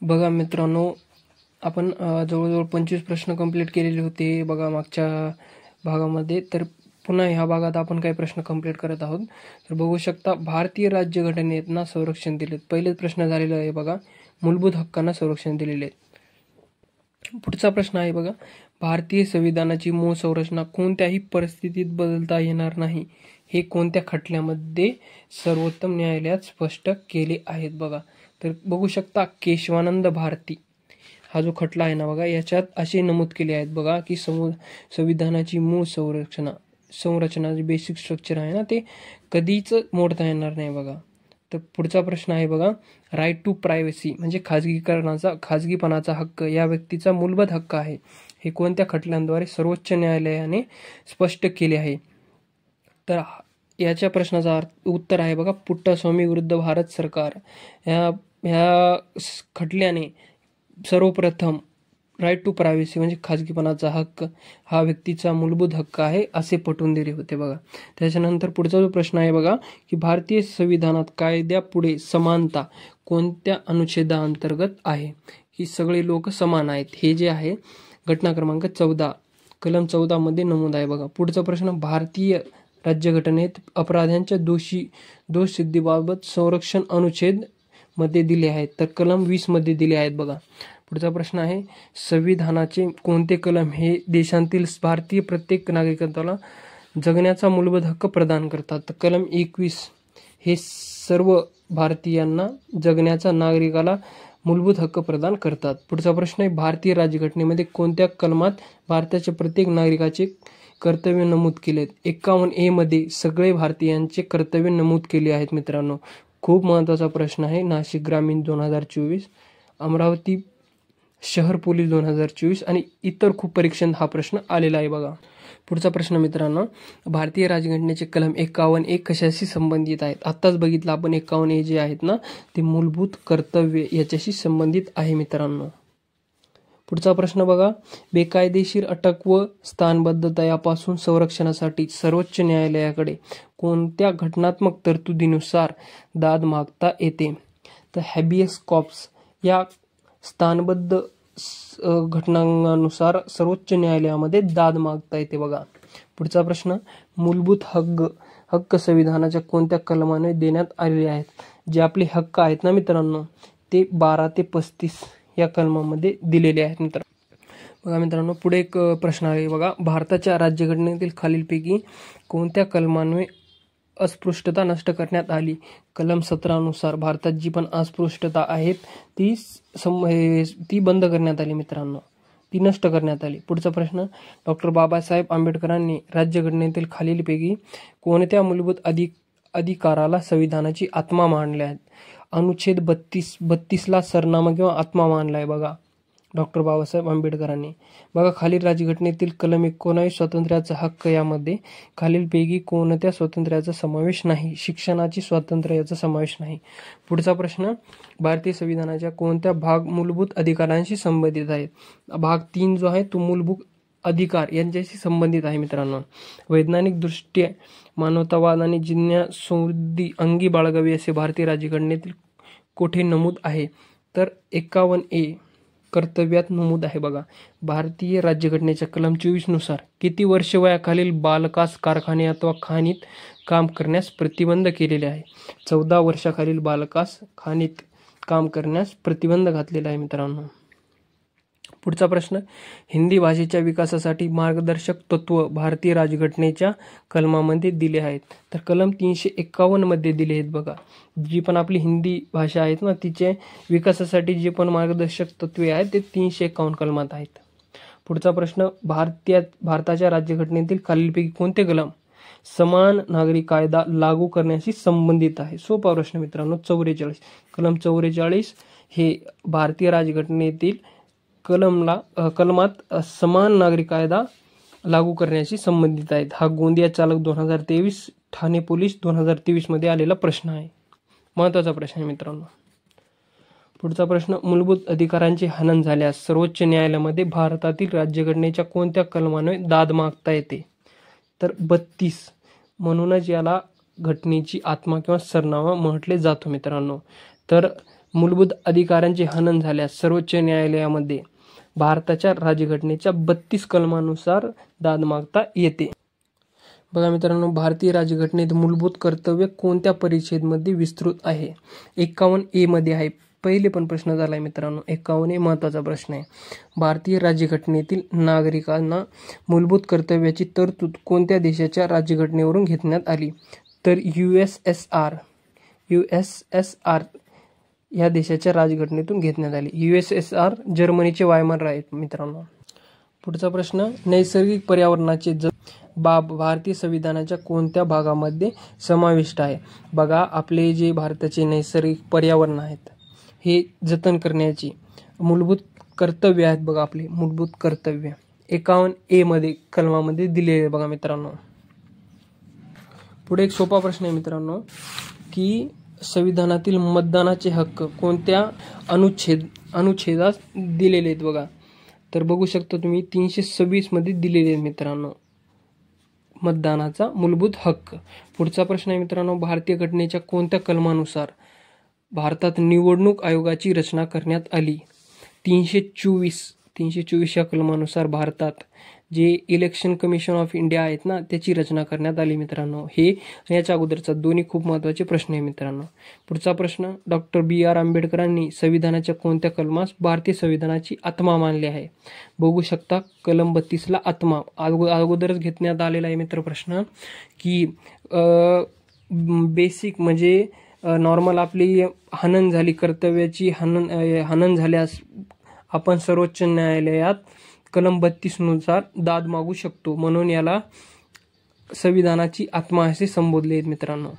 बघा मित्रांनो, आपण जवळजवळ 25 प्रश्न कंप्लीट केलेले होते बघा मागच्या भागामध्ये. तर पुन्हा ह्या भागात आपण काही प्रश्न कंप्लीट करत आहोत. तर बघू शकता, भारतीय राज्यघटनेत ना संरक्षण दिलेत. पहिलेच प्रश्न झालेला आहे बघा, मूलभूत हक्कांना संरक्षण दिलेले आहे. पुढचा प्रश्न आहे बघा, भारतीय संविधानाची मूळ संरचना कोणत्याही परिस्थितीत बदलता येणार नाही, हे कोणत्या खटल्यामध्ये सर्वोच्च न्यायालयात स्पष्ट केले आहेत बघा. तर बघू शकता, केशवानंद भारती हा जो खटला आहे ना बघा, याच्यात असे नमूद केले आहेत बघा की संविधानाची मूळ संरचना जी बेसिक स्ट्रक्चर आहे ना, ते कधीच मोडता येणार नाही बघा. तर पुढचा प्रश्न आहे बघा, राईट टू प्रायव्हसी म्हणजे खाजगीपणाचा हक्क या व्यक्तीचा मूलभूत हक्क आहे, हे कोणत्या खटल्यांद्वारे सर्वोच्च न्यायालयाने स्पष्ट केले आहे. तर याच्या प्रश्नाचा उत्तर आहे बघा, पुट्टास्वामी विरुद्ध भारत सरकार ह्या खटल्याने सर्वप्रथम राईट टू प्रायव्हसी म्हणजे खाजगीपणाचा हक्क हा व्यक्तीचा मूलभूत हक्क आहे असे पटवून दिले होते बघा. त्याच्यानंतर पुढचा जो प्रश्न आहे बघा, की भारतीय संविधानात कायद्यापुढे समानता कोणत्या अनुच्छेदाअंतर्गत आहे, की सगळे लोक समान आहेत, हे जे आहे घटना क्रमांक 14 कलम 14 मध्ये नमूद आहे बघा. पुढचा प्रश्न, भारतीय राज्यघटनेत अपराध्यांच्या दोष सिद्धीबाबत संरक्षण अनुच्छेद मध्ये दिले आहेत, तर कलम 20 मध्ये दिले आहेत बघा. पुढचा प्रश्न आहे, संविधानाचे कोणते कलम हे देशातील भारतीय प्रत्येक नागरिकाला जगण्याचा मूलभूत हक्क प्रदान करतात, तर कलम 21 हे सर्व भारतीयांना जगण्याचा नागरिकाला मूलभूत हक्क प्रदान करतात. पुढचा प्रश्न आहे, भारतीय राज्यघटनेमध्ये कोणत्या कलमात भारताच्या प्रत्येक नागरिकाचे कर्तव्य नमूद केले आहेत. 51A मध्ये सगळे भारतीयांचे कर्तव्य नमूद केले आहेत मित्रांनो. खूप महत्त्वाचा प्रश्न आहे. नाशिक ग्रामीण 2024, अमरावती शहर पोलीस 2024 आणि इतर खूप परीक्षांत हा प्रश्न आलेला आहे बघा. पुढचा प्रश्न मित्रांनो, भारतीय राज्यघटनेचे कलम 51A कशाशी संबंधित आहेत. आत्ताच बघितलं आपण 51A जे आहेत ना, ते मूलभूत कर्तव्य याच्याशी संबंधित आहे मित्रांनो. पुढचा प्रश्न बघा, बेकायदेशीर अटक व स्थानबद्धता यापासून संरक्षणासाठी सर्वोच्च न्यायालयाकडे कोणत्या घटनात्मक तरतुदीनुसार दाद मागता येते, तर हॅबियस कॉर्पस या स्थानबद्ध घटनांनुसार सर्वोच्च न्यायालयामध्ये दाद मागता येते बघा. पुढचा प्रश्न, मूलभूत हक्क संविधानाच्या कोणत्या कलमाने देण्यात आलेले आहेत. जे आपले हक्क आहेत ना मित्रांनो, ते 12 ते 35 या कलमामध्ये दिलेले आहेत मित्रांनो. बघा मित्रांनो, पुढे एक प्रश्न आहे बघा, भारताच्या राज्यघटनेतील खालीलपैकी कोणत्या कलमान्वये अस्पृश्यता नष्ट करण्यात आली. कलम 17 नुसार भारतात जी पण अस्पृश्यता आहेत ती बंद करण्यात आली मित्रांनो, ती नष्ट करण्यात आली. पुढचा प्रश्न, डॉक्टर बाबासाहेब आंबेडकरांनी राज्यघटनेतील खालीलपैकी कोणत्या मूलभूत अधिकाराला संविधानाची आत्मा मानले आहेत. अनुच्छेद 32ला सरनामा किंवा आत्मा मानला आहे बघा डॉक्टर बाबासाहेब आंबेडकरांनी. बघा, खालील राज्यघटनेतील कलम 19 स्वातंत्र्याचा हक्क यामध्ये खालीलपैकी कोणत्या स्वातंत्र्याचा समावेश नाही. शिक्षणाची स्वातंत्र्य याचा समावेश नाही. पुढचा प्रश्न, भारतीय संविधानाच्या कोणत्या भाग मूलभूत अधिकारांशी संबंधित आहेत. भाग 3 जो आहे तो मूलभूत अधिकार यांच्याशी संबंधित आहे मित्रांनो. वैज्ञानिक दृष्ट्या मानवतावाद आणि जिज्ञासा समृद्धी अंगी बाळगावी असे भारतीय राज्यघटनेतील कोठे नमूद आहे, तर 51A कर्तव्यात नमूद आहे बघा. भारतीय राज्यघटनेच्या कलम 24 नुसार किती वर्ष वयाखालील बालकास कारखाने अथवा खाणीत काम करण्यास प्रतिबंध केलेले आहे. 14 वर्षाखालील बालकास खाणीत काम करण्यास प्रतिबंध घातलेला आहे मित्रांनो. पुढचा प्रश्न, हिंदी भाषेच्या विकासासाठी मार्गदर्शक तत्व भारतीय राज्यघटनेच्या कलमामध्ये दिले आहेत, तर कलम 351 मध्ये दिले आहेत बघा. जी पण आपली हिंदी भाषा आहेत ना, तिचे विकासासाठी जे पण मार्गदर्शक तत्वे आहेत ते 351 कलमात आहेत. पुढचा प्रश्न, भारताच्या राज्यघटनेतील खालीलपैकी कोणते कलम समान नागरी कायदा लागू करण्याशी संबंधित आहे. सोपा प्रश्न मित्रांनो, 44 कलम 44 हे भारतीय राज्यघटनेतील कलमात समान नागरी कायदा लागू करण्याशी संबंधित आहेत. हा गोंदिया चालक 2023, ठाणे पोलीस 2023 मध्ये आलेला प्रश्न आहे. महत्त्वाचा प्रश्न आहे मित्रांनो. पुढचा प्रश्न, मूलभूत अधिकारांचे हनन झाल्यास सर्वोच्च न्यायालयामध्ये भारतातील राज्यघटनेच्या कोणत्या कलमाने दाद मागता येते, तर 32. म्हणूनच याला घटनेची आत्मा किंवा सरनामा म्हटले जातो मित्रांनो. तर मूलभूत अधिकारांचे हनन झाल्यास सर्वोच्च न्यायालयामध्ये भारताच्या राज्यघटनेच्या 32 कलमानुसार दाद मागता येते. बघा मित्रांनो, भारतीय राज्यघटनेत मूलभूत कर्तव्य कोणत्या परिच्छेदमध्ये विस्तृत आहे? 51A मध्ये आहे. पहिले पण प्रश्न झालाय मित्रांनो. 51A महत्त्वाचा प्रश्न आहे. भारतीय राज्यघटनेतील नागरिकांना मूलभूत कर्तव्याची तरतूद कोणत्या देशाच्या राज्यघटनेवरून घेण्यात आली? तर USSR या देशाच्या राज्यघटनेतून घेण्यात आली. USSR जर्मनीचे वायमर आहेत मित्रांनो. पुढचा प्रश्न, नैसर्गिक पर्यावरणाचे बाब भारतीय संविधानाच्या कोणत्या भागामध्ये समाविष्ट आहे? बघा, आपले जे भारताचे नैसर्गिक पर्यावरण आहेत हे जतन करण्याची मूलभूत कर्तव्य आहेत. बघा, आपले मूलभूत कर्तव्य 51A मध्ये कलमामध्ये दिलेले बघा मित्रांनो. पुढे एक सोपा प्रश्न आहे मित्रांनो, की संविधानातील मतदानाचे हक्क कोणत्या अनुच्छेदात दिलेले आहेत? बघा, तर बघू शकता तुम्ही 326 मध्ये दिलेले आहेत मित्रांनो मतदानाचा मूलभूत हक्क. पुढचा प्रश्न आहे मित्रांनो, भारतीय घटनेच्या कोणत्या कलमानुसार भारतात निवडणूक आयोगाची रचना करण्यात आली? 324 या कलमानुसार भारतात जे इलेक्शन कमिशन ऑफ इंडिया आहेत ना, त्याची रचना करण्यात आली मित्रांनो. हे याच्या अगोदरचा दोन्ही खूप महत्त्वाचे प्रश्न आहे मित्रांनो. पुढचा प्रश्न, डॉक्टर BR आंबेडकरांनी संविधानाच्या कोणत्या कलमास भारतीय संविधानाची आत्मा मानले आहे? बघू शकता, कलम 32 ला आत्मा अगोदरच घेण्यात आलेला आहे मित्र प्रश्न, की बेसिक म्हणजे नॉर्मल आपली हनन झाली, कर्तव्याची हनन झाल्यास आपण सर्वोच्च न्यायालयात कलम 32 नुसार दाद मागू शकतो, म्हणून याला संविधानाची आत्मा असे संबोधले आहेत मित्रांनो.